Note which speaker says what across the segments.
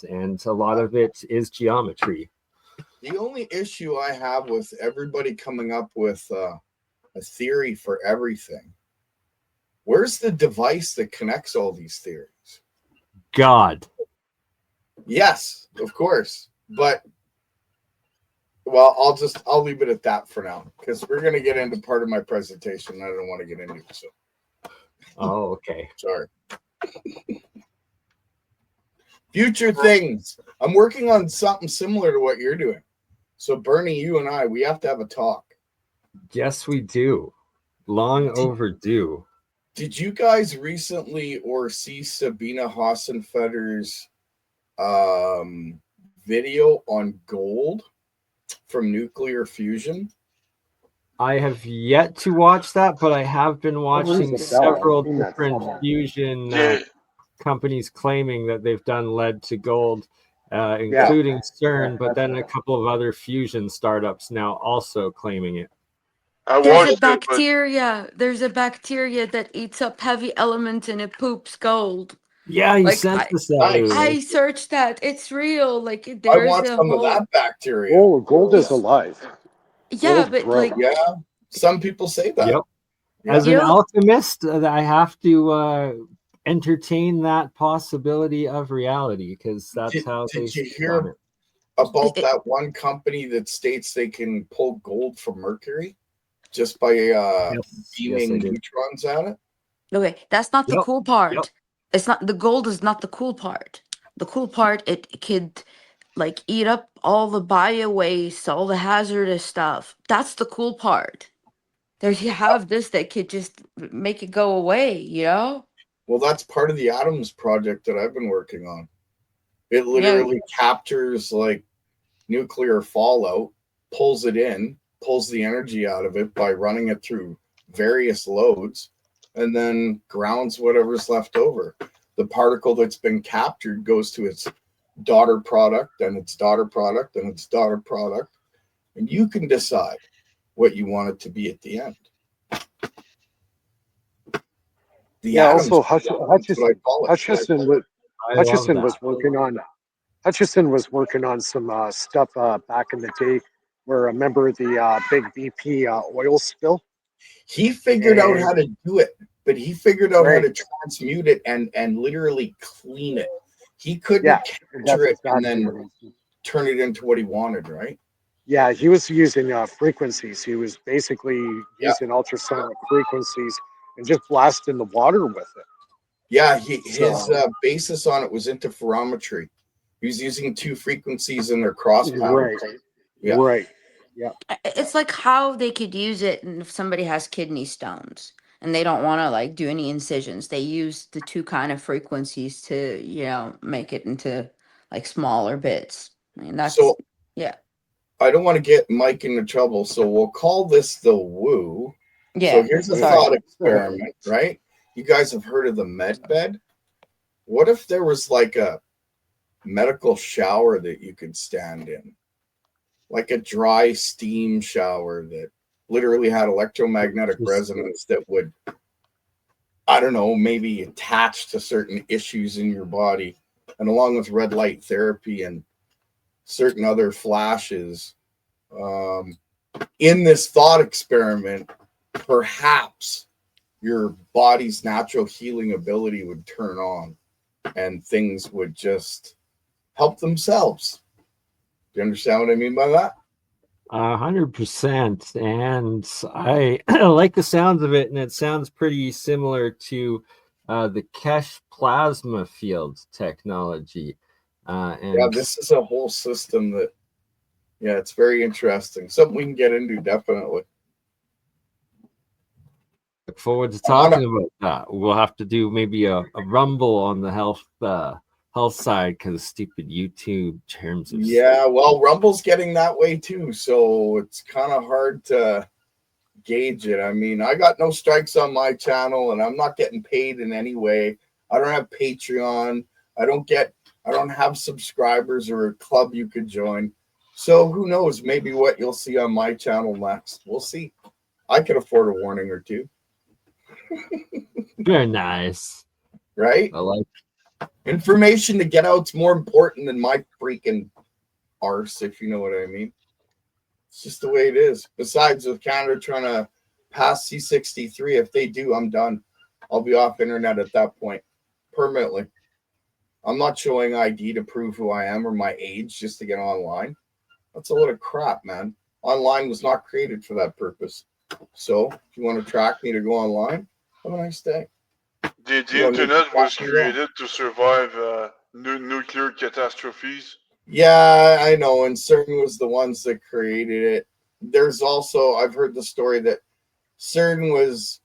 Speaker 1: and a lot of it is geometry.
Speaker 2: The only issue I have with everybody coming up with a theory for everything, where's the device that connects all these theories?
Speaker 1: God.
Speaker 2: Yes, of course. But, well, I'll leave it at that for now, because we're going to get into part of my presentation I don't want to get into. So.
Speaker 1: Oh, okay.
Speaker 2: Sorry. Future things. I'm working on something similar to what you're doing. So, Bernie, you and I, we have to have a talk.
Speaker 1: Yes, we do. Long overdue.
Speaker 2: Did you guys recently or see Sabina Hassenfetter's video on gold from nuclear fusion?
Speaker 1: I have yet to watch that, but I have been watching several different fusion companies claiming that they've done lead to gold, including CERN, but then a couple of other fusion startups now also claiming it.
Speaker 3: There's a bacteria that eats up heavy elements and it poops gold.
Speaker 1: Yeah, you sent this out.
Speaker 3: I searched that. It's real. Like
Speaker 2: I
Speaker 3: there's
Speaker 2: want some of that bacteria.
Speaker 4: Oh, gold is alive.
Speaker 3: Yeah, but like
Speaker 2: some people say that.
Speaker 1: Yep. As an alchemist, I have to entertain that possibility of reality, because that's how they
Speaker 2: did you hear about that one company that states they can pull gold from Mercury just by beaming neutrons at it?
Speaker 3: Okay, that's not the cool part. It's not, the gold is not the cool part. The cool part, it could like eat up all the bio waste, all the hazardous stuff. That's the cool part. There's you have this that could just make it go away, you know?
Speaker 2: Well, that's part of the Atoms project that I've been working on. It literally captures like nuclear fallout, pulls it in, pulls the energy out of it by running it through various loads, and then grounds whatever's left over. The particle that's been captured goes to its daughter product and its daughter product and its daughter product, and you can decide what you want it to be at the end.
Speaker 4: Also Hutchison was working on some stuff back in the day where a member of the big BP oil spill.
Speaker 2: He figured out how to do it, but he figured out how to transmute it and literally clean it. He couldn't capture it and then turn it into what he wanted, right?
Speaker 4: Yeah, he was using frequencies. He was basically using ultrasonic frequencies and just blasting the water with it.
Speaker 2: Yeah, his basis on it was interferometry. He was using two frequencies in their cross pattern.
Speaker 4: Right. Yeah.
Speaker 3: It's like how they could use it if somebody has kidney stones and they don't want to like do any incisions. They use the two kind of frequencies to, you know, make it into like smaller bits. I mean, that's
Speaker 2: I don't want to get Mike into trouble, so we'll call this the woo.
Speaker 3: Yeah.
Speaker 2: So here's a thought experiment, right? You guys have heard of the med bed? What if there was like a medical shower that you could stand in? Like a dry steam shower that literally had electromagnetic resonance that would, I don't know, maybe attach to certain issues in your body, and along with red light therapy and certain other flashes. In this thought experiment, perhaps your body's natural healing ability would turn on and things would just help themselves. Do you understand what I mean by that?
Speaker 1: 100%. And I like the sounds of it, and it sounds pretty similar to the Kesh plasma field technology. And
Speaker 2: this is a whole system that, it's very interesting. Something we can get into, definitely.
Speaker 1: Look forward to talking about that. We'll have to do maybe a rumble on the health side, because stupid YouTube terms of
Speaker 2: well, Rumble's getting that way too, so it's kind of hard to gauge it. I mean, I got no strikes on my channel, and I'm not getting paid in any way. I don't have Patreon. I don't have subscribers or a club you could join. So who knows? Maybe what you'll see on my channel next. We'll see. I could afford a warning or two.
Speaker 1: Very nice.
Speaker 2: Right?
Speaker 1: I like
Speaker 2: Information to get out's more important than my freaking arse, if you know what I mean. It's just the way it is. Besides, with Canada trying to pass C63, if they do, I'm done. I'll be off internet at that point permanently. I'm not showing ID to prove who I am or my age just to get online. That's a load of crap, man. Online was not created for that purpose. So if you want to track me to go online, have a nice day.
Speaker 5: The internet was created to survive nuclear catastrophes.
Speaker 2: Yeah, I know. And CERN was the ones that created it. There's also, I've heard the story that CERN was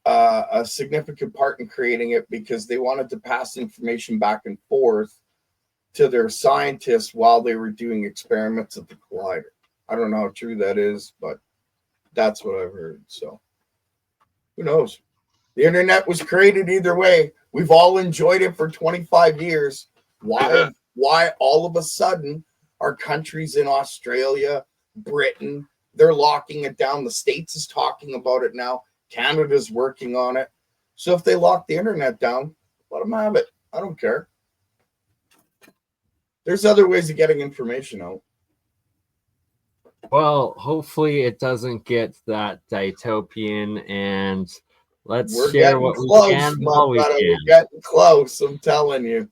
Speaker 2: a significant part in creating it because they wanted to pass information back and forth to their scientists while they were doing experiments at the collider. I don't know how true that is, but that's what I've heard. So who knows? The internet was created either way. We've all enjoyed it for 25 years. Why all of a sudden are countries in Australia, Britain, they're locking it down. The States is talking about it now. Canada's working on it. So if they lock the internet down, let them have it. I don't care. There's other ways of getting information out.
Speaker 1: Well, hopefully it doesn't get that dystopian, and let's share what we can while we can.
Speaker 2: We're getting close, I'm telling you.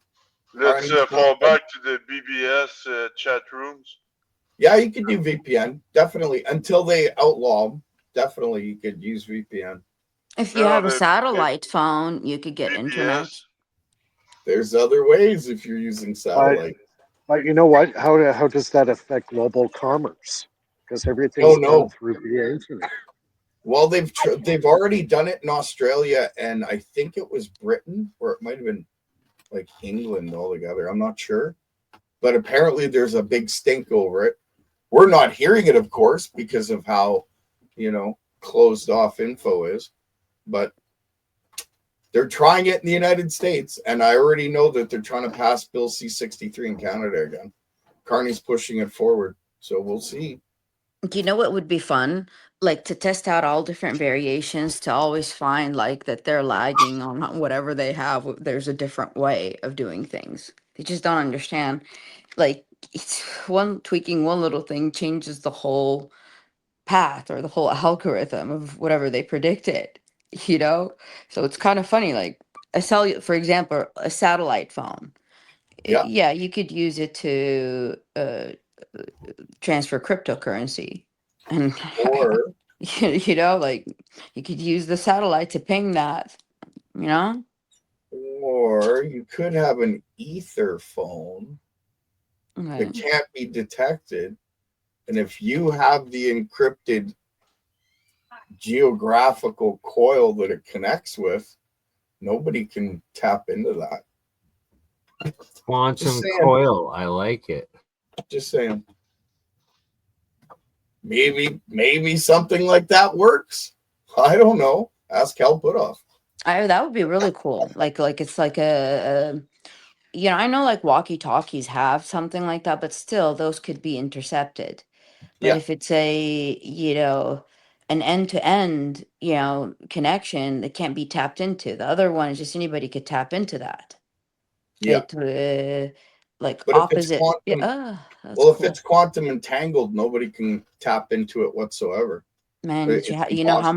Speaker 5: Let's fall back to the BBS chat rooms.
Speaker 2: Yeah, you could do VPN, definitely. Until they outlaw them, definitely you could use VPN.
Speaker 3: If you have a satellite phone, you could get internet.
Speaker 2: There's other ways if you're using satellite.
Speaker 4: But you know what? How does that affect global commerce? Because everything's done through the internet.
Speaker 2: Well, they've already done it in Australia, and I think it was Britain, or it might have been like England altogether. I'm not sure. But apparently there's a big stink over it. We're not hearing it, of course, because of how, closed off info is. But they're trying it in the United States, and I already know that they're trying to pass Bill C-63 in Canada again. Carney's pushing it forward, so we'll see.
Speaker 3: Do you know what would be fun? Like to test out all different variations to always find like that they're lagging on whatever they have. There's a different way of doing things. They just don't understand. Like it's tweaking one little thing changes the whole path or the whole algorithm of whatever they predicted, So it's kind of funny. Like for example, a satellite phone. Yeah, you could use it to transfer cryptocurrency. And
Speaker 2: or
Speaker 3: like you could use the satellite to ping that,
Speaker 2: or you could have an ether phone that can't be detected, and if you have the encrypted geographical coil that it connects with, nobody can tap into that.
Speaker 1: Quantum coil, I like it.
Speaker 2: Just saying. Maybe something like that works. I don't know. Ask Cal Putoff.
Speaker 3: That would be really cool. Like it's like a I know like walkie talkies have something like that, but still those could be intercepted. But if it's an end to end, connection that can't be tapped into, the other one is just anybody could tap into that.
Speaker 2: Yeah.
Speaker 3: Like
Speaker 2: but
Speaker 3: opposite.
Speaker 2: If it's quantum entangled, nobody can tap into it whatsoever.
Speaker 3: Man, you know how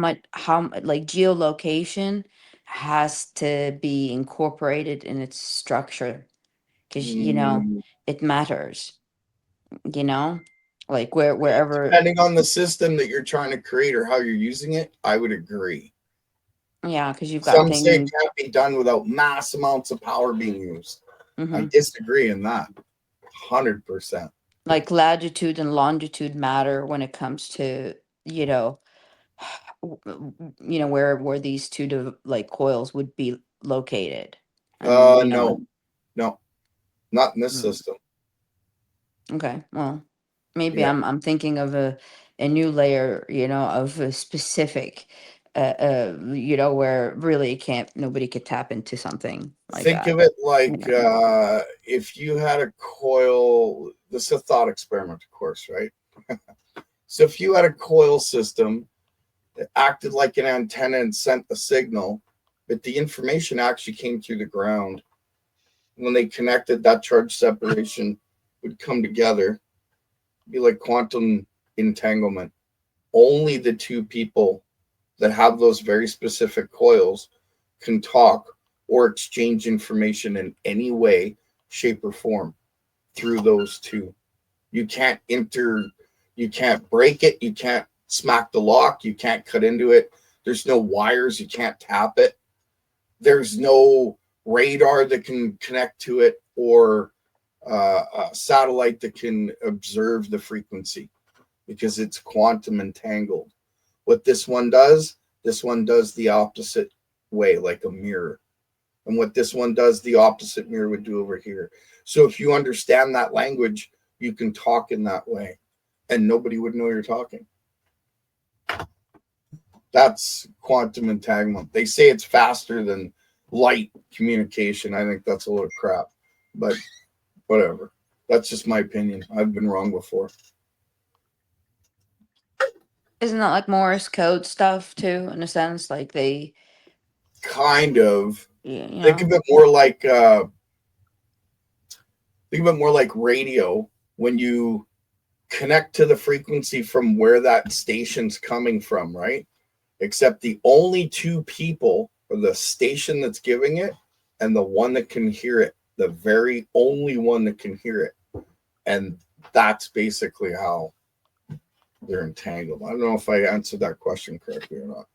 Speaker 3: like geolocation has to be incorporated in its structure because it matters. Like wherever.
Speaker 2: Depending on the system that you're trying to create or how you're using it, I would agree.
Speaker 3: Yeah, because you've got
Speaker 2: some say it can't be done without mass amounts of power being used. I disagree in that 100%.
Speaker 3: Like latitude and longitude matter when it comes to where these two like coils would be located.
Speaker 2: No, not in this system.
Speaker 3: Okay, well, maybe I'm thinking of a new layer, of a specific, where really nobody could tap into something like
Speaker 2: Think
Speaker 3: that.
Speaker 2: of it like if you had a coil. This is a thought experiment, of course, right? So if you had a coil system that acted like an antenna and sent the signal, but the information actually came through the ground, when they connected, that charge separation would come together, be like quantum entanglement. Only the two people that have those very specific coils can talk or exchange information in any way, shape, or form through those two. You can't break it, you can't smack the lock, you can't cut into it. There's no wires, you can't tap it. There's no radar that can connect to it or a satellite that can observe the frequency because it's quantum entangled. What this one does the opposite way, like a mirror. And what this one does, the opposite mirror would do over here. So if you understand that language, you can talk in that way and nobody would know you're talking. That's quantum entanglement. They say it's faster than light communication. I think that's a load of crap, but whatever. That's just my opinion. I've been wrong before.
Speaker 3: Isn't that like Morse code stuff too, in a sense? Like they
Speaker 2: kind of
Speaker 3: think
Speaker 2: of it more like radio. When you connect to the frequency from where that station's coming from, right? Except the only two people are the station that's giving it and the one that can hear it, the very only one that can hear it. And that's basically how they're entangled. I don't know if I answered that question correctly or not.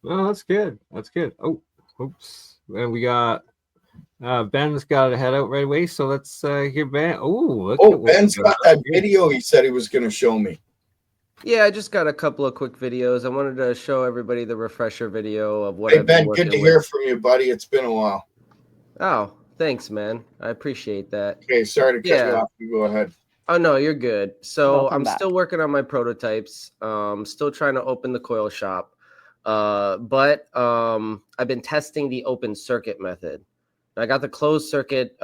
Speaker 1: No, that's good. That's good. Oh, oops. And we got Ben's got to head out right away. So let's hear Ben.
Speaker 2: Ben's got that video he said he was going to show me.
Speaker 6: Yeah, I just got a couple of quick videos. I wanted to show everybody the refresher video of what
Speaker 2: Hey,
Speaker 6: I've been
Speaker 2: Ben,
Speaker 6: working
Speaker 2: good to
Speaker 6: with.
Speaker 2: hear from you, buddy. It's been a while.
Speaker 6: Oh, thanks, man. I appreciate that.
Speaker 2: Okay, sorry to cut you off. You go ahead.
Speaker 6: Oh, no, you're good. So
Speaker 3: Welcome
Speaker 6: I'm
Speaker 3: back.
Speaker 6: still working on my prototypes. Still trying to open the coil shop. But I've been testing the open circuit method. I got the closed circuit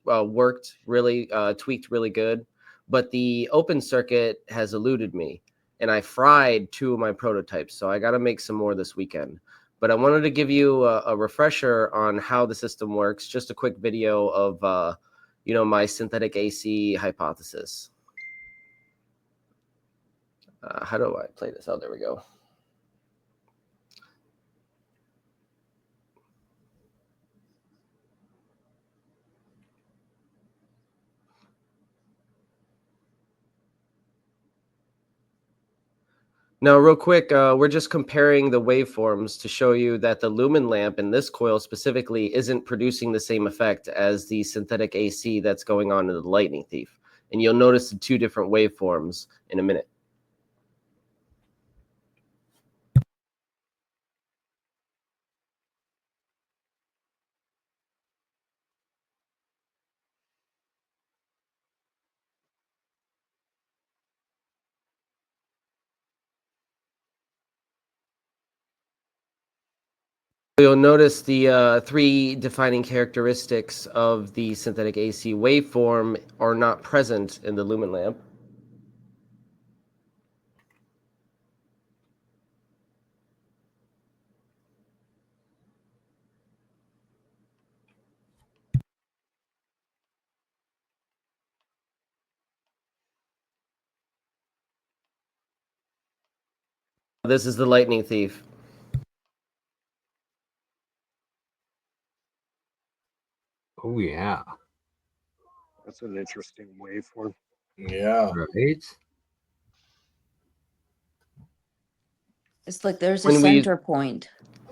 Speaker 6: worked really, tweaked really good. But the open circuit has eluded me. And I fried 2 of my prototypes. So I got to make some more this weekend. But I wanted to give you a refresher on how the system works. Just a quick video of, my synthetic AC hypothesis. How do I play this? Oh, there we go. Now, real quick, we're just comparing the waveforms to show you that the lumen lamp in this coil specifically isn't producing the same effect as the synthetic AC that's going on in the lightning thief. And you'll notice the 2 different waveforms in a minute. You'll notice the 3 defining characteristics of the synthetic AC waveform are not present in the lumen lamp. This is the lightning thief.
Speaker 1: Oh, yeah.
Speaker 4: That's an interesting waveform.
Speaker 2: Yeah.
Speaker 1: Right.
Speaker 3: It's like there's a center point.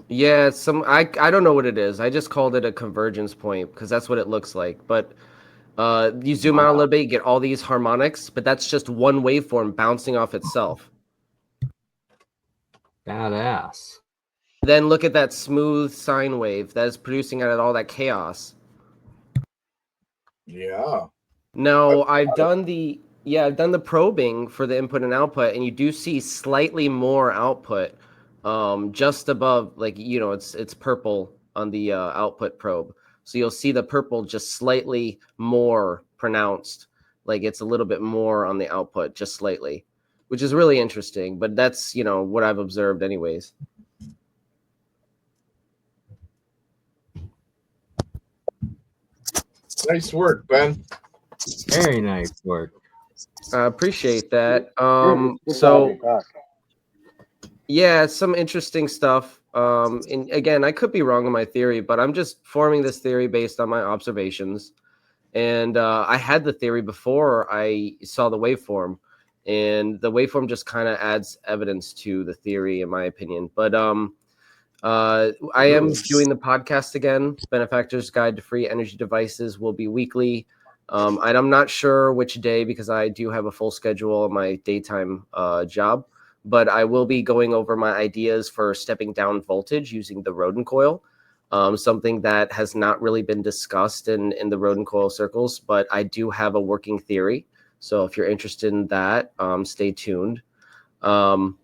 Speaker 6: Yeah, I don't know what it is. I just called it a convergence point because that's what it looks like. But you zoom out a little bit, you get all these harmonics, but that's just one waveform bouncing off itself.
Speaker 1: Badass.
Speaker 6: Then look at that smooth sine wave that is producing out of all that chaos.
Speaker 2: Yeah.
Speaker 6: No, I've done the probing for the input and output, and you do see slightly more output, just above, like, it's purple on the output probe. So you'll see the purple just slightly more pronounced, like it's a little bit more on the output, just slightly, which is really interesting. But that's what I've observed, anyways.
Speaker 2: Nice work, Ben.
Speaker 1: Very nice work.
Speaker 6: I appreciate that.
Speaker 4: Good to
Speaker 6: So
Speaker 4: have you back.
Speaker 6: yeah, some interesting stuff. And again, I could be wrong in my theory, but I'm just forming this theory based on my observations. And I had the theory before I saw the waveform, and the waveform just kind of adds evidence to the theory, in my opinion. But I am doing the podcast again. Benefactor's Guide to Free Energy Devices will be weekly. And I'm not sure which day because I do have a full schedule on my daytime job. But I will be going over my ideas for stepping down voltage using the Rodin coil. Something that has not really been discussed in the Rodin coil circles, but I do have a working theory. So if you're interested in that, stay tuned. Also,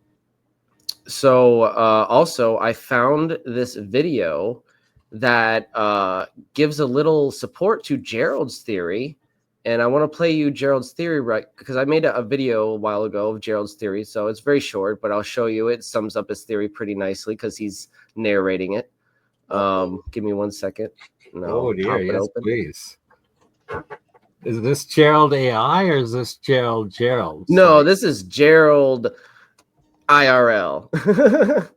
Speaker 6: I found this video that gives a little support to Gerald's theory. And I want to play you Gerald's theory, right? Because I made a video a while ago of Gerald's theory. So it's very short, but I'll show you. It sums up his theory pretty nicely because he's narrating it. Give me 1 second. No,
Speaker 1: Oh dear, yes,
Speaker 6: open.
Speaker 1: please. Is this Gerald AI or is this Gerald?
Speaker 6: No, this is Gerald IRL.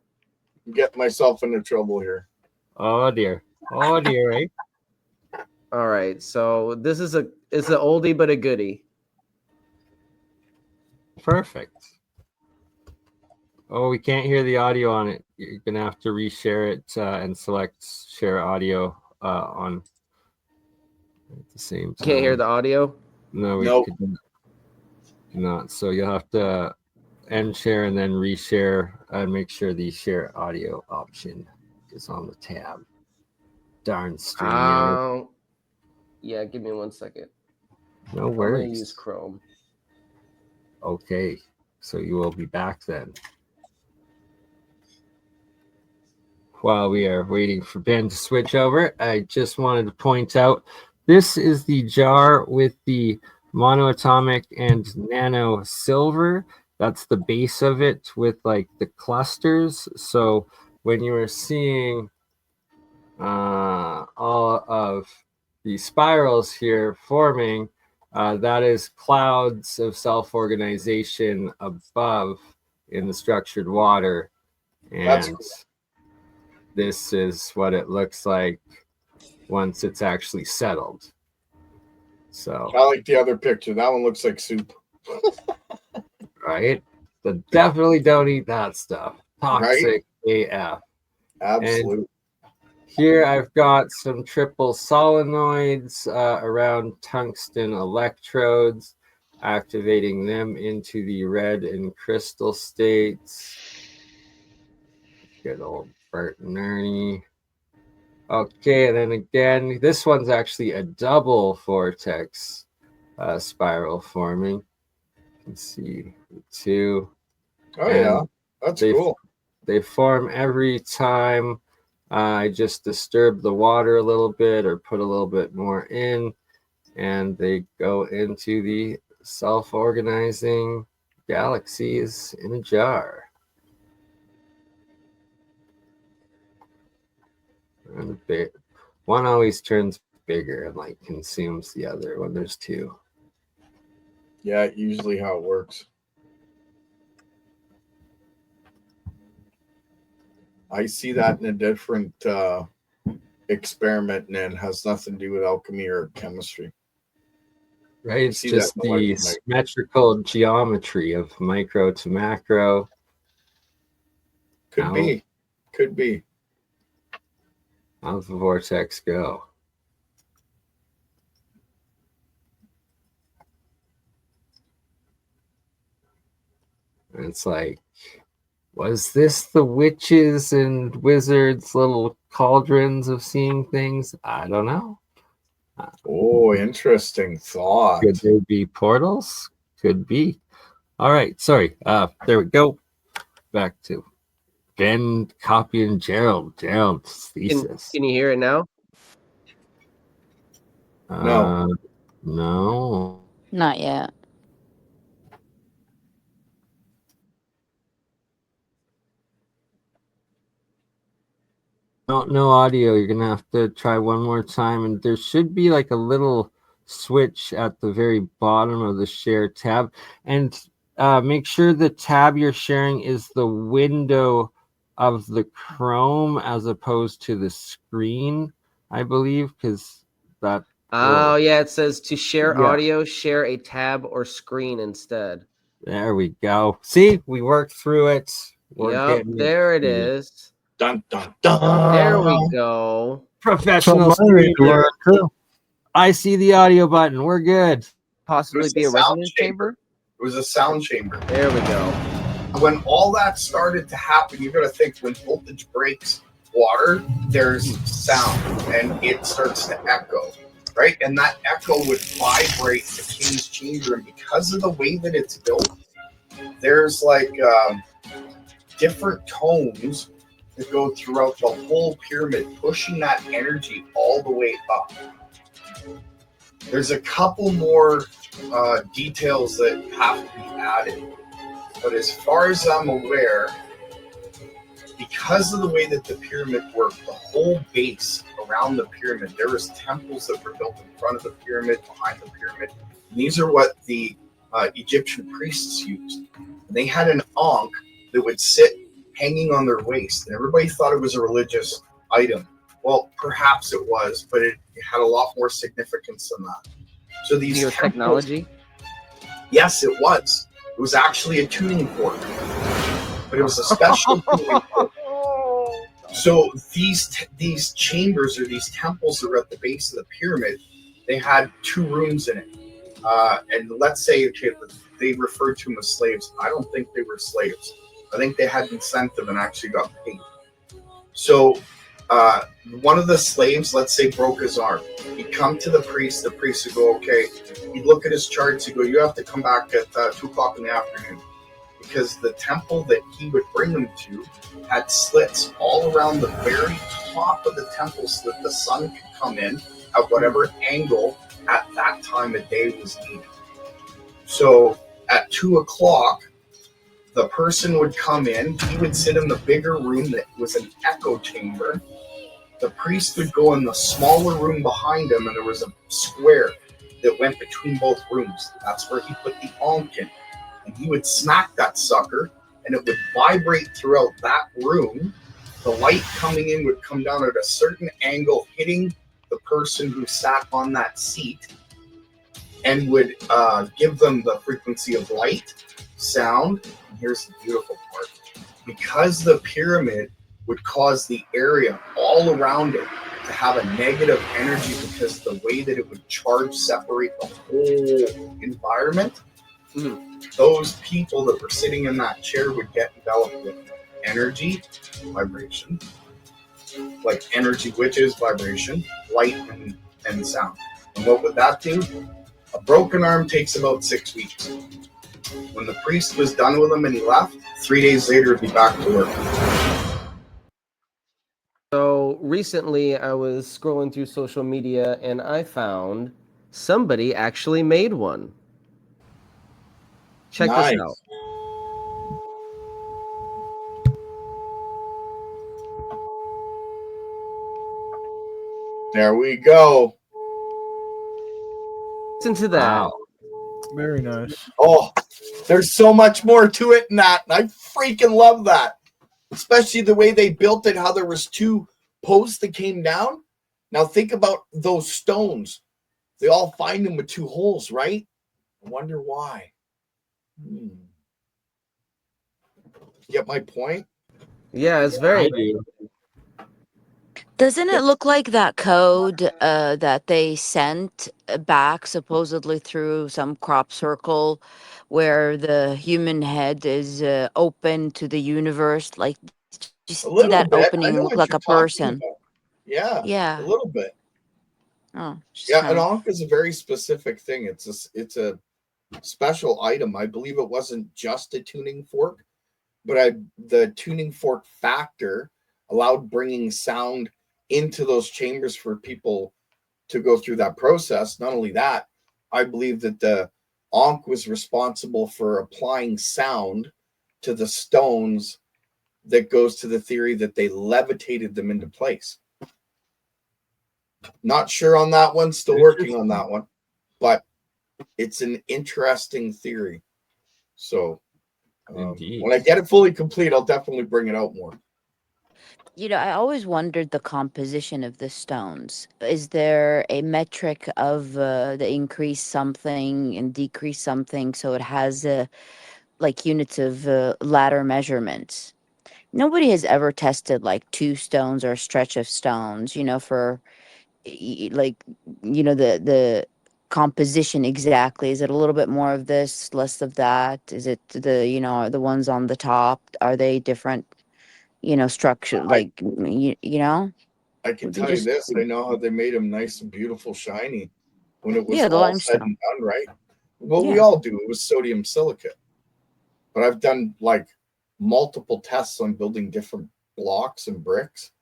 Speaker 2: Get myself into trouble here.
Speaker 1: Oh dear. Oh dear, eh?
Speaker 6: All right, so it's an oldie but a goodie.
Speaker 1: Perfect. Oh, we can't hear the audio on it. You're gonna have to reshare it and select share audio on at the same time.
Speaker 6: Can't hear the audio?
Speaker 1: No, we
Speaker 2: Nope.
Speaker 1: could not. So you'll have to end share and then reshare and make sure the share audio option is on the tab. Darn StreamYard.
Speaker 6: Yeah, give me 1 second.
Speaker 1: No
Speaker 6: I'm gonna
Speaker 1: worries.
Speaker 6: use Chrome.
Speaker 1: Okay, so you will be back then. While we are waiting for Ben to switch over, I just wanted to point out this is the jar with the monoatomic and nano silver. That's the base of it with like the clusters. So when you are seeing all of the spirals here forming, that is clouds of self-organization above in the structured water. And
Speaker 2: That's cool.
Speaker 1: This is what it looks like once it's actually settled. So
Speaker 2: I like the other picture. That one looks like soup.
Speaker 1: Right? So definitely don't eat that stuff. Toxic AF.
Speaker 2: Absolutely.
Speaker 1: And here I've got some triple solenoids around tungsten electrodes, activating them into the red and crystal states. Good old Bert and Ernie. Okay, and then again, this one's actually a double vortex spiral forming. You can see the two.
Speaker 2: Oh, yeah. That's cool.
Speaker 1: They form every time I just disturb the water a little bit or put a little bit more in, and they go into the self-organizing galaxies in a jar. And one always turns bigger and like consumes the other when there's two.
Speaker 2: Yeah, usually how it works. I see that in a different experiment, and it has nothing to do with alchemy or chemistry.
Speaker 1: Right, it's just the symmetrical geometry of micro to macro.
Speaker 2: Could be.
Speaker 1: How's the vortex go? And it's like, was this the witches and wizards' little cauldrons of seeing things? I don't know.
Speaker 2: Oh, interesting thought.
Speaker 1: Could there be portals? Could be. All right, sorry. There we go. Back to Ben copying Gerald's thesis.
Speaker 6: Can you hear it now?
Speaker 2: No.
Speaker 1: No.
Speaker 3: Not yet.
Speaker 1: No audio. You're gonna have to try one more time, and there should be like a little switch at the very bottom of the share tab, and make sure the tab you're sharing is the window of the Chrome as opposed to the screen, I believe, because that.
Speaker 6: Oh, yeah, it says to share
Speaker 1: Yeah.
Speaker 6: audio, share a tab or screen instead.
Speaker 1: There we go. See, we worked through it.
Speaker 6: Yep, there it is.
Speaker 2: Dun, dun, dun.
Speaker 6: There we go.
Speaker 1: Professional streamer. I see the audio button. We're good.
Speaker 6: Possibly be a resonance chamber?
Speaker 2: It was a sound chamber.
Speaker 6: There we go.
Speaker 2: When all that started to happen, you got to think when voltage breaks water, there's sound and it starts to echo, right? And that echo would vibrate the king's chamber. And because of the way that it's built, there's like different tones that go throughout the whole pyramid, pushing that energy all the way up. There's a couple more details that have to be added. But as far as I'm aware, because of the way that the pyramid worked, the whole base around the pyramid, there was temples that were built in front of the pyramid, behind the pyramid. And these are what the Egyptian priests used. And they had an ankh that would sit hanging on their waist. And everybody thought it was a religious item. Well, perhaps it was, but it had a lot more significance than that. So these
Speaker 6: technology?
Speaker 2: Yes, it was. It was actually a tuning fork, but it was a special tuning fork. So these chambers or these temples that were at the base of the pyramid, they had 2 rooms in it. And let's say, okay, they referred to them as slaves. I don't think they were slaves. I think they had incentive and actually got paid. So one of the slaves, let's say, broke his arm. He'd come to the priest would go, okay. He'd look at his charts, he'd go, you have to come back at 2 o'clock in the afternoon. Because the temple that he would bring them to had slits all around the very top of the temple so that the sun could come in at whatever angle at that time of day was needed. So at 2 o'clock, the person would come in, he would sit in the bigger room that was an echo chamber. The priest would go in the smaller room behind him, and there was a square that went between both rooms. That's where he put the ankh in. And he would smack that sucker, and it would vibrate throughout that room. The light coming in would come down at a certain angle, hitting the person who sat on that seat, and would give them the frequency of light, sound. And here's the beautiful part. Because the pyramid would cause the area all around it to have a negative energy because the way that it would charge separate the whole environment, those people that were sitting in that chair would get enveloped with energy, vibration, like energy, which is vibration, light, and sound. And what would that do? A broken arm takes about 6 weeks. When the priest was done with him and he left, 3 days later, he'd be back to work.
Speaker 6: So recently I was scrolling through social media and I found somebody actually made one. Check this out.
Speaker 2: There we go.
Speaker 6: Listen to that.
Speaker 1: Wow.
Speaker 7: Very nice.
Speaker 2: Oh, there's so much more to it than that. And I freaking love that. Especially the way they built it, how there was 2 posts that came down. Now think about those stones. They all find them with 2 holes, right? I wonder why. Get my point?
Speaker 6: Yeah, it's very.
Speaker 3: Doesn't it look like that code that they sent back supposedly through some crop circle where the human head is open to the universe? Like, you see that opening look like a person?
Speaker 2: Yeah,
Speaker 3: Yeah.
Speaker 2: a little bit.
Speaker 3: Oh,
Speaker 2: yeah, an ankh is a very specific thing. It's a special item. I believe it wasn't just a tuning fork, but the tuning fork factor allowed bringing sound into those chambers for people to go through that process. Not only that, I believe that the ankh was responsible for applying sound to the stones that goes to the theory that they levitated them into place. Not sure on that one, still working on that one, but it's an interesting theory. So when I get it fully complete, I'll definitely bring it out more.
Speaker 3: I always wondered the composition of the stones. Is there a metric of the increase something and decrease something so it has like units of ladder measurements? Nobody has ever tested like 2 stones or a stretch of stones, for like the composition exactly. Is it a little bit more of this, less of that? Is it the ones on the top, are they different? Structure, like,
Speaker 2: I can tell you this. I know how they made them nice and beautiful, shiny when it was
Speaker 3: the
Speaker 2: all
Speaker 3: limestone
Speaker 2: said and done, right? Well, we all do. It was sodium silicate. But I've done like multiple tests on building different blocks and bricks.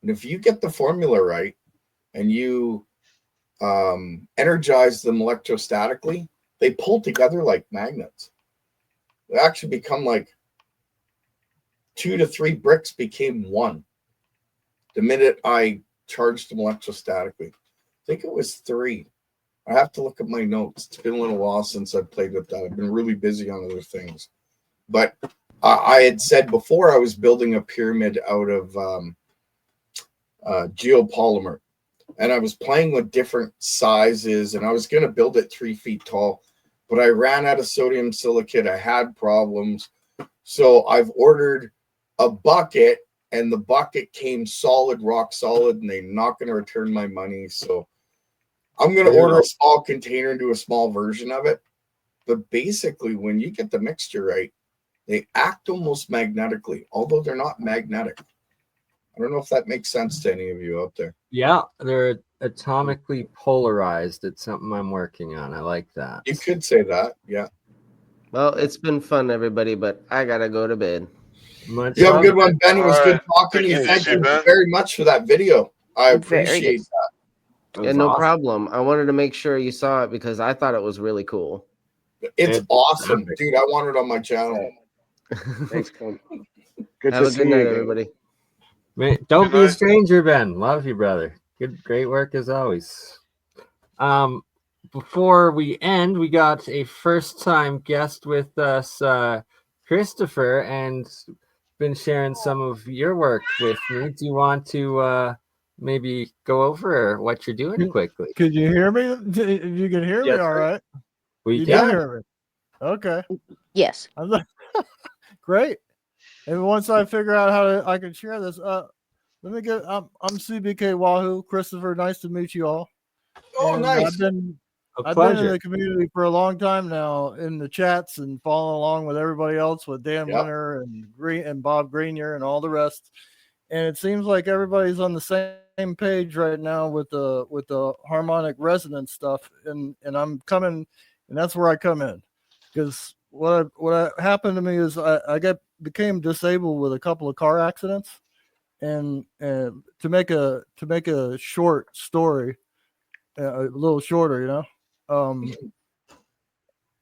Speaker 2: And if you get the formula right and you energize them electrostatically, they pull together like magnets. They actually become like 2 to 3 bricks became one the minute I charged them electrostatically. I think it was 3. I have to look at my notes. It's been a little while since I've played with that. I've been really busy on other things. But I had said before I was building a pyramid out of geopolymer. And I was playing with different sizes, and I was going to build it 3 feet tall. But I ran out of sodium silicate. I had problems. So I've ordered a bucket, and the bucket came solid, rock solid, and they're not going to return my money. So I'm going to order a small container and do a small version of it. But basically, when you get the mixture right, they act almost magnetically, although they're not magnetic. I don't know if that makes sense to any of you out there.
Speaker 1: Yeah, they're atomically polarized. It's something I'm working on. I like that.
Speaker 2: You could say that, yeah.
Speaker 6: Well, it's been fun, everybody, but I gotta go to bed.
Speaker 2: You have a good one, Ben. It was good talking to you. Thank you very much for that video. I appreciate that.
Speaker 6: Yeah, no problem. I wanted to make sure you saw it because I thought it was really cool.
Speaker 2: It's awesome, dude. I want it on my channel.
Speaker 4: Thanks, Ben. Good
Speaker 6: Have
Speaker 4: to
Speaker 6: a
Speaker 4: see
Speaker 6: good
Speaker 4: you
Speaker 6: night,
Speaker 4: again.
Speaker 6: everybody.
Speaker 1: Don't be a stranger, Ben. Love you, brother. Great work as always. Before we end, we got a first-time guest with us, Christopher, and been sharing some of your work with me. Do you want to maybe go over what you're doing quickly?
Speaker 7: Could you hear me? If you can hear me, all right.
Speaker 1: We
Speaker 7: can hear me. Okay.
Speaker 3: Yes.
Speaker 7: Great. And once I figure out how I can share this, let me get. I'm CBK Wahoo. Christopher, nice to meet you all.
Speaker 2: Oh,
Speaker 7: and
Speaker 2: nice.
Speaker 7: I've been in the community for a long time now, in the chats and following along with everybody else, with Dan Winter and Bob Grenier and all the rest. And it seems like everybody's on the same page right now with the harmonic resonance stuff. And I'm coming, and that's where I come in, because what happened to me is I became disabled with a couple of car accidents, and to make a short story, a little shorter,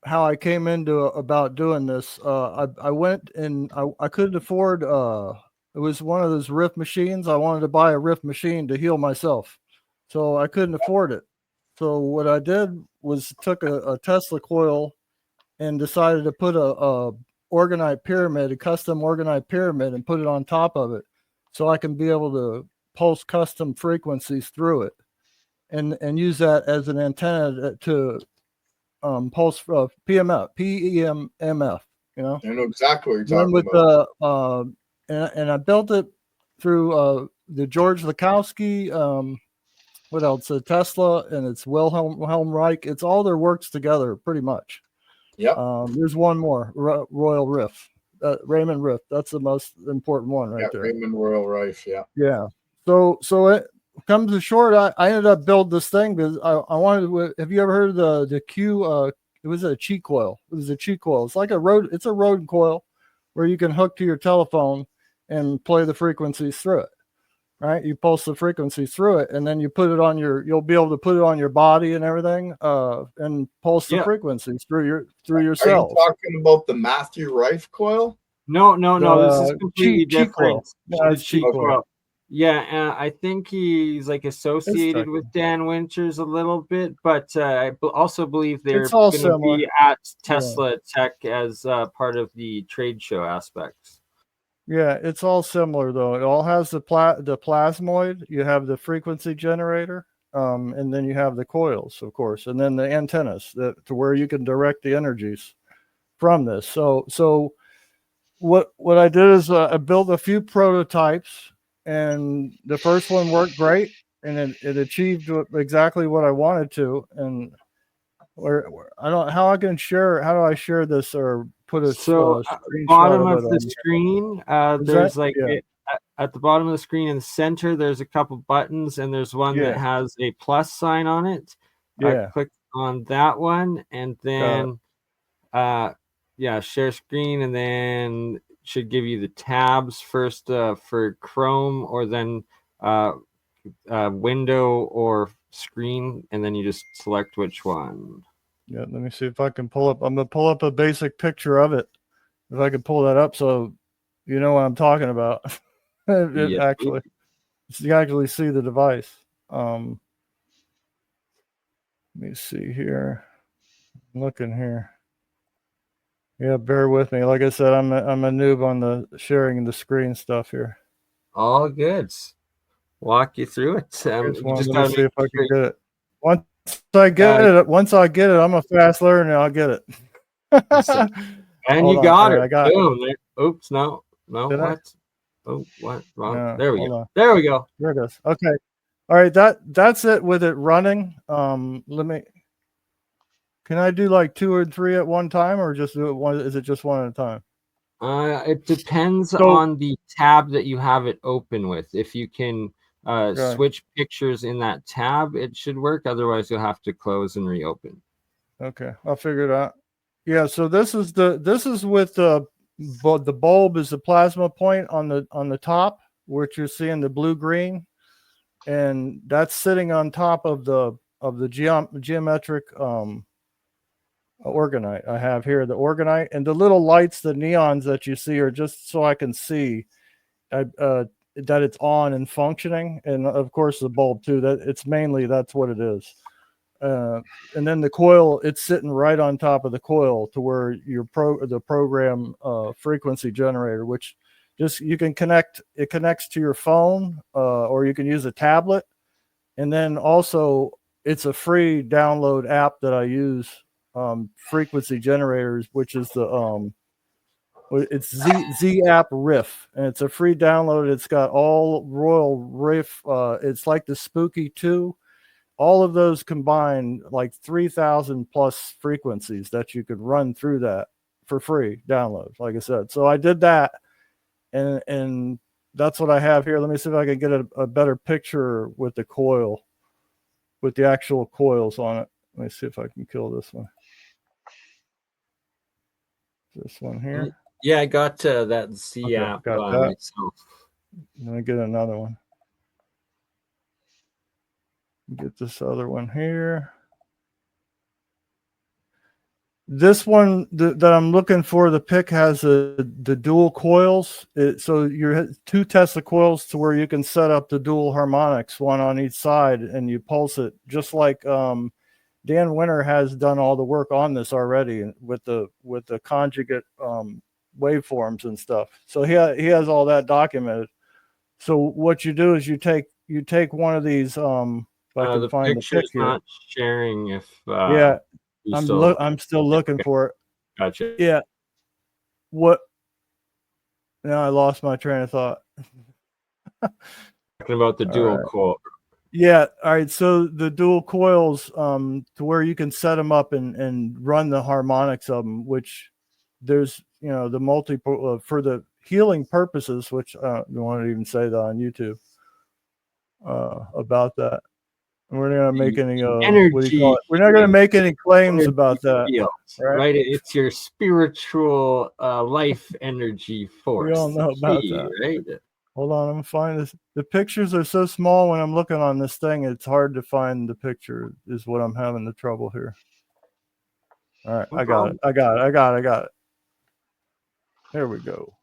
Speaker 7: how I came into about doing this. I went and I couldn't afford. It was one of those riff machines. I wanted to buy a riff machine to heal myself, so I couldn't afford it. So what I did was took a Tesla coil and decided to put a organite pyramid, a custom organite pyramid, and put it on top of it, so I can be able to pulse custom frequencies through it, and use that as an antenna to pulse PEMF.
Speaker 2: I know exactly what you're talking
Speaker 7: with
Speaker 2: about.
Speaker 7: And I built it through the George Lakowski. What else? Tesla, and it's Wilhelm Reich. It's all their works together, pretty much.
Speaker 2: Yep.
Speaker 7: There's one more, Royal Riff, Raymond Riff. That's the most important one right there.
Speaker 2: Raymond Royal Rife. Yeah.
Speaker 7: Yeah. So it comes to short. I ended up building this thing because I wanted to. Have you ever heard of the Q? It was a cheat coil. It was a cheat coil. It's like it's a rodent coil where you can hook to your telephone and play the frequencies through it. Right, you pulse the frequencies through it, and then you put it on you'll be able to put it on your body and everything, and pulse the frequencies through your cells.
Speaker 2: Are you talking about the Matthew Rife coil?
Speaker 1: No. This is completely different.
Speaker 7: No, it's cheap coil.
Speaker 1: Yeah, I think he's like associated with Dan Winters a little bit, but I also believe they're going to be at Tesla Tech as part of the trade show aspects.
Speaker 7: Yeah, it's all similar though. It all has the plasmoid. You have the frequency generator, and then you have the coils, of course, and then the antennas to where you can direct the energies from this. So what I did is I built a few prototypes, and the first one worked great, and it achieved exactly what I wanted to. And how do I share this or put a screenshot
Speaker 1: bottom
Speaker 7: of
Speaker 1: of the screen, there's like at the bottom of the screen in the center, there's a couple buttons, and there's one that has a plus sign on it. Click on that one, and then share screen, and then it should give you the tabs first for Chrome, or then window or screen, and then you just select which one.
Speaker 7: Yeah, let me see if I can pull up. I'm gonna pull up a basic picture of it. If I can pull that up, so you know what I'm talking about. Actually, you actually see the device. Let me see here. I'm looking here. Yeah, bear with me. Like I said, I'm a noob on the sharing the screen stuff here.
Speaker 1: All good. Walk you through it.
Speaker 7: Just gotta see if I can get it. Once I get it, I'm a fast learner. I'll get it.
Speaker 1: And you got it.
Speaker 7: I got
Speaker 1: Boom. It. Oops, no.
Speaker 7: Did
Speaker 1: what? Oh, what? Wrong.
Speaker 7: No,
Speaker 1: there we go. There we go.
Speaker 7: There it is. Okay. All right. That's it with it running. Can I do like 2 or 3 at one time, or just do it one? Is it just one at a time?
Speaker 1: It depends on the tab that you have it open with. If you can switch pictures in that tab, it should work. Otherwise, you'll have to close and reopen.
Speaker 7: Okay, I'll figure it out. Yeah. So this is with the bulb is the plasma point on the top, which you're seeing the blue green, and that's sitting on top of the geometric orgonite I have here, the orgonite, and the little lights, the neons that you see are just so I can see that it's on and functioning, and of course the bulb too. That's what it is. And then the coil, it's sitting right on top of the coil to where the program frequency generator, which you can connect. It connects to your phone, or you can use a tablet, and then also it's a free download app that I use. Frequency generators, which is it's Z app Riff, and it's a free download. It's got all Royal Riff. It's like the Spooky 2. All of those combined, like 3,000 plus frequencies that you could run through that for free download. Like I said, so I did that, and that's what I have here. Let me see if I can get a better picture with the coil, with the actual coils on it. Let me see if I can kill this one. This one here.
Speaker 1: Yeah, I got that Z app myself.
Speaker 7: Let me get another one. Get this other one here. This one that I'm looking for, the pick has the dual coils. So you're 2 Tesla coils to where you can set up the dual harmonics, one on each side, and you pulse it just like Dan Winter has done all the work on this already with the conjugate waveforms and stuff. So he has all that documented. So what you do is you take one of these. If I can find the pic here.
Speaker 1: Not sharing. If
Speaker 7: I'm still looking for it.
Speaker 1: Gotcha.
Speaker 7: Yeah. What? Now I lost my train of thought.
Speaker 1: Talking about the dual coil.
Speaker 7: Yeah. All right. So the dual coils, to where you can set them up and run the harmonics of them, which there's, the multiple for the healing purposes, which I don't want to even say that on YouTube about that. We're not going to make any energy. We're not going to make any claims about that.
Speaker 1: Right? It's your spiritual life energy force.
Speaker 7: We all know about that,
Speaker 1: right?
Speaker 7: Hold on, I'm gonna find this. The pictures are so small when I'm looking on this thing, it's hard to find the picture, is what I'm having the trouble here. All right, I got it. There we go.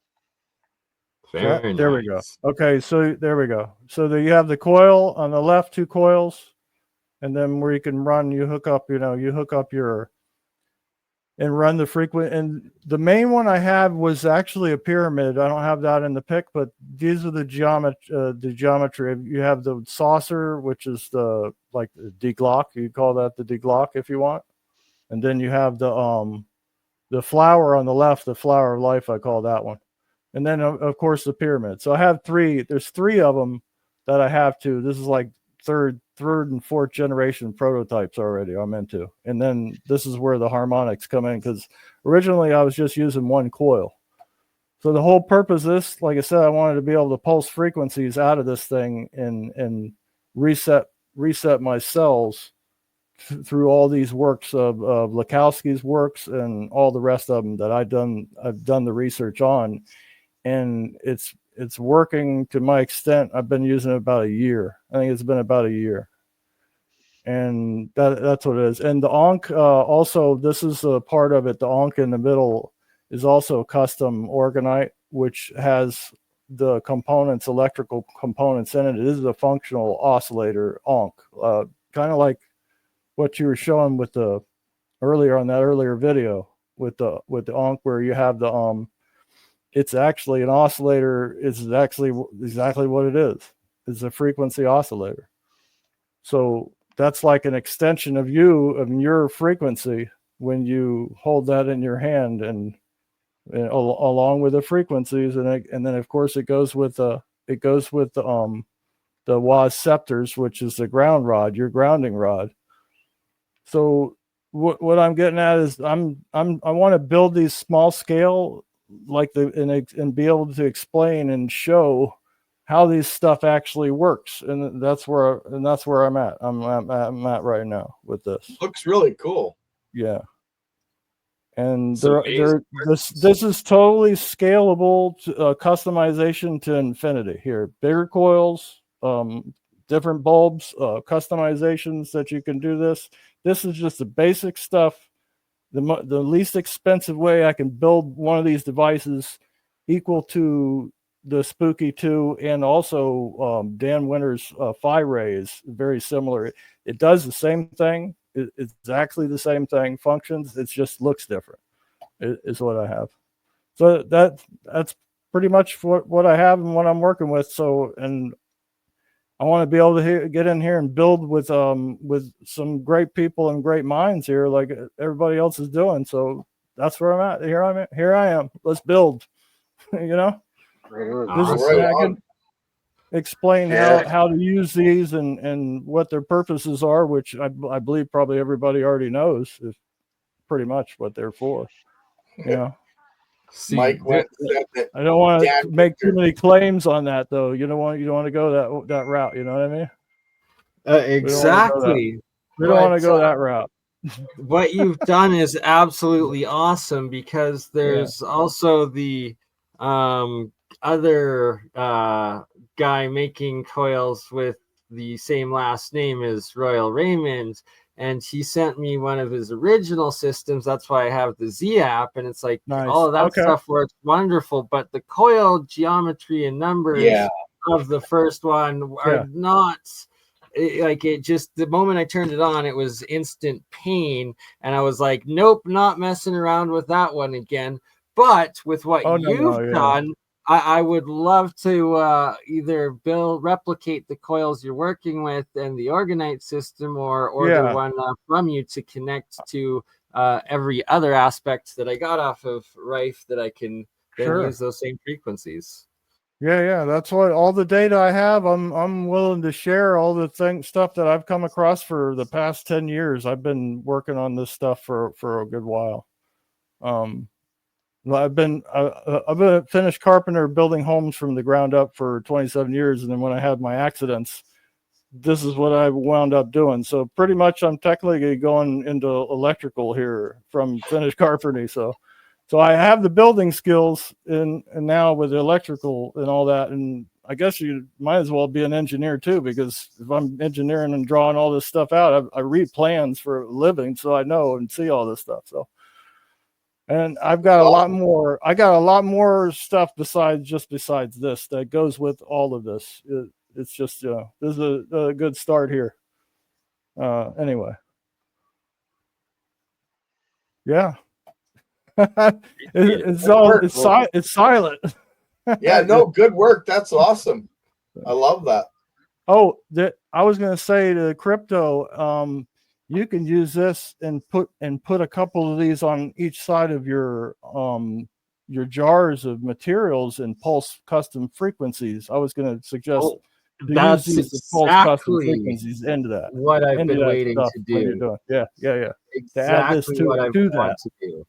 Speaker 1: Very
Speaker 7: there
Speaker 1: nice.
Speaker 7: we go. Okay, so there we go. So there you have the coil on the left, 2 coils, and then where you can run, you hook up your and run the frequent. And the main one I had was actually a pyramid. I don't have that in the pic, but these are the geometry. You have the saucer, which is the deglock. You call that the deglock if you want. And then you have the flower on the left, the flower of life, I call that one. And then of course the pyramid. So I have 3. There's 3 of them that I have to. This is like third and fourth generation prototypes already I'm into. And then this is where the harmonics come in, because originally I was just using 1 coil. So the whole purpose of this, like I said, I wanted to be able to pulse frequencies out of this thing and reset my cells through all these works of Lakowski's works and all the rest of them that I've done the research on. And it's working to my extent. I've been using it about a year. I think it's been about a year. And that's what it is. And the Ankh, also, this is a part of it. The Ankh in the middle is also custom orgonite, which has the components, electrical components in it. It is a functional oscillator Ankh, kind of like what you were showing with the earlier video with the Ankh, where you have the it's actually an oscillator. It's actually exactly what it is. It's a frequency oscillator. So that's like an extension of your frequency when you hold that in your hand, and along with the frequencies, and then of course it goes with the Waz scepters, which is the ground rod, your grounding rod. So what I'm getting at is I want to build these small scale, and be able to explain and show how this stuff actually works, and that's where I'm at. I'm at right now with this.
Speaker 2: Looks really cool.
Speaker 7: Yeah, and this is totally scalable to, customization to infinity. Here, bigger coils, different bulbs, customizations that you can do this. This is just the basic stuff. The least expensive way I can build one of these devices equal to the Spooky 2, and also Dan Winter's Phi Ray is very similar. It does the same thing. It's exactly the same thing. Functions. It just looks different. Is what I have. So that's pretty much what I have and what I'm working with. So, and I want to be able to get in here and build with some great people and great minds here, like everybody else is doing. So that's where I'm at. Here I am. Let's build. You know, I can explain how to use these and what their purposes are, which I believe probably everybody already knows is pretty much what they're for. You know.
Speaker 2: Mike went.
Speaker 7: I don't want to make too many claims on that, though. You don't want to go that route. You know what I mean?
Speaker 1: Exactly.
Speaker 7: We don't want to go that route.
Speaker 1: What you've done is absolutely awesome, because there's also the other guy making coils with the same last name as Royal Raymond, and he sent me one of his original systems. That's why I have the Z app, and it's like all of that stuff works wonderful, but the coil geometry and numbers of the first one are not like it. Just the moment I turned it on, it was instant pain, and I was like, nope, not messing around with that one again. But with what you've done, I would love to either replicate the coils you're working with and the orgonite system, or order one from you to connect to every other aspect that I got off of Rife, that I can then use those same frequencies.
Speaker 7: Yeah, that's what all the data I have. I'm willing to share all the stuff that I've come across for the past 10 years. I've been working on this stuff for a good while. I've been a finished carpenter building homes from the ground up for 27 years. And then when I had my accidents, this is what I wound up doing. So pretty much I'm technically going into electrical here from finished carpentry. So I have the building skills and now with the electrical and all that. And I guess you might as well be an engineer too, because if I'm engineering and drawing all this stuff out, I read plans for a living. So I know and see all this stuff. So And I've got a lot more. I got a lot more stuff besides this that goes with all of this. It's just this is a good start here. Anyway, yeah. It's silent.
Speaker 2: Yeah, no, good work. That's awesome. I love that.
Speaker 7: Oh, I was going to say to crypto, you can use this and put a couple of these on each side of your jars of materials and pulse custom frequencies. I was going to suggest to use these to pulse custom frequencies into that.
Speaker 1: What I've been waiting to do.
Speaker 7: Yeah.
Speaker 1: Exactly
Speaker 7: to add this
Speaker 1: what I want to do.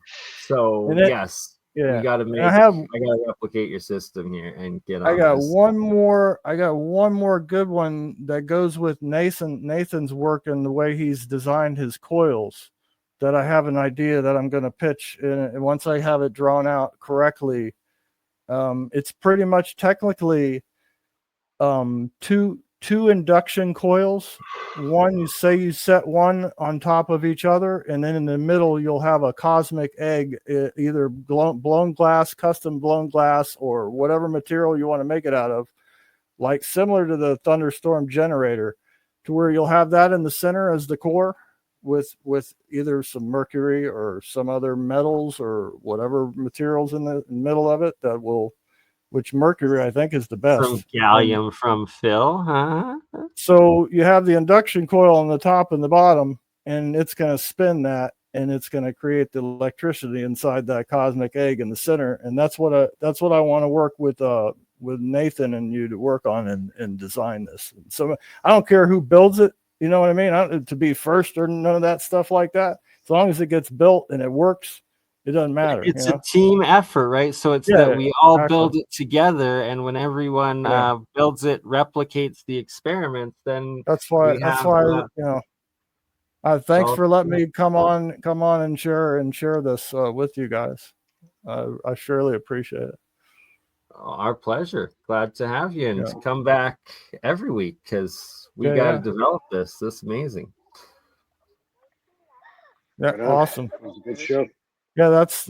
Speaker 1: So yes.
Speaker 7: Yeah,
Speaker 1: we got to I gotta replicate your system here and get on.
Speaker 7: I got one more good one that goes with Nathan's work and the way he's designed his coils. That I have an idea that I'm going to pitch, and once I have it drawn out correctly, it's pretty much technically two induction coils. One, you set one on top of each other, and then in the middle you'll have a cosmic egg, either blown glass, custom blown glass, or whatever material you want to make it out of, like similar to the thunderstorm generator, to where you'll have that in the center as the core with either some mercury or some other metals or whatever materials in the middle of it that will, which mercury I think is the best.
Speaker 1: Some gallium from Phil, huh?
Speaker 7: So you have the induction coil on the top and the bottom, and it's going to spin that, and it's going to create the electricity inside that cosmic egg in the center. And that's what I want to work with Nathan and you to work on and design this. So I don't care who builds it. You know what I mean? I don't to be first or none of that stuff like that. As long as it gets built and it works, it doesn't matter.
Speaker 1: It's a team effort, right? So it's that we all build it together, and when everyone builds it, replicates the experiment, then
Speaker 7: that's why thanks for letting me come on and share this with you guys. I surely appreciate it.
Speaker 1: Our pleasure. Glad to have you, and come back every week because we got to develop this. This is amazing.
Speaker 7: Yeah, awesome.
Speaker 4: It was a good show.
Speaker 7: Yeah, that's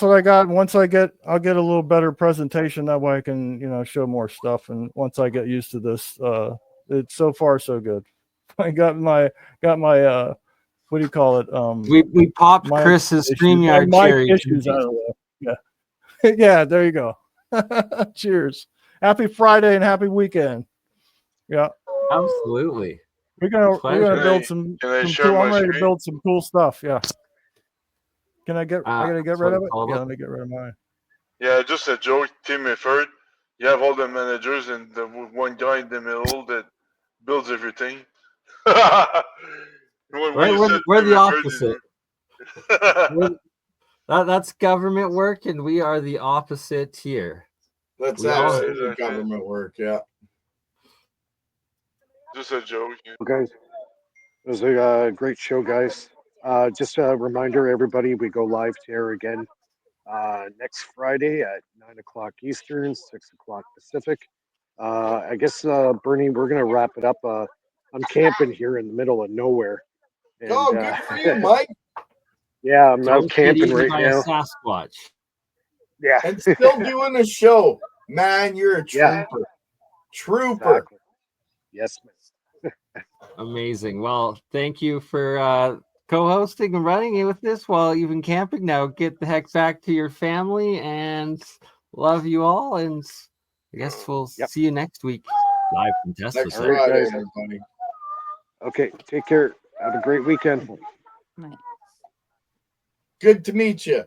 Speaker 7: what I got. Once I'll get a little better presentation. That way I can, show more stuff. And once I get used to this, it's so far so good. I got my what do you call it?
Speaker 1: We popped Chris's StreamYard cherry
Speaker 7: issues out of the way. Yeah. Yeah, there you go. Cheers. Happy Friday and happy weekend. Yeah.
Speaker 1: Absolutely.
Speaker 7: We're gonna build some cool, I'm ready to build some cool stuff. Yeah. Can I gotta get rid of it? Yeah, let me get rid of mine.
Speaker 5: Yeah, just a joke, team effort. You have all the managers and the one guy in the middle that builds everything.
Speaker 1: We're the opposite. That's government work, and we are the opposite here.
Speaker 2: That's absolutely government work, yeah.
Speaker 5: Just a joke.
Speaker 4: Okay. It was a great show, guys. Just a reminder, everybody, we go live to air again next Friday at 9 o'clock Eastern, 6 o'clock Pacific. I guess, Bernie, we're going to wrap it up. I'm camping here in the middle of nowhere. And,
Speaker 2: good for you, Mike.
Speaker 4: Yeah, I'm out camping right now.
Speaker 1: Sasquatch.
Speaker 4: Yeah.
Speaker 2: And still doing a show. Man, you're a trooper.
Speaker 4: Yeah.
Speaker 2: Trooper.
Speaker 4: Exactly. Yes, man.
Speaker 1: Amazing. Well, thank you for co-hosting and running it with this while even camping. Now get the heck back to your family, and love you all. And I guess we'll see you next week live from Tesla.
Speaker 2: Next Friday, everybody.
Speaker 4: Okay, take care. Have a great weekend.
Speaker 3: Right.
Speaker 2: Good to meet you.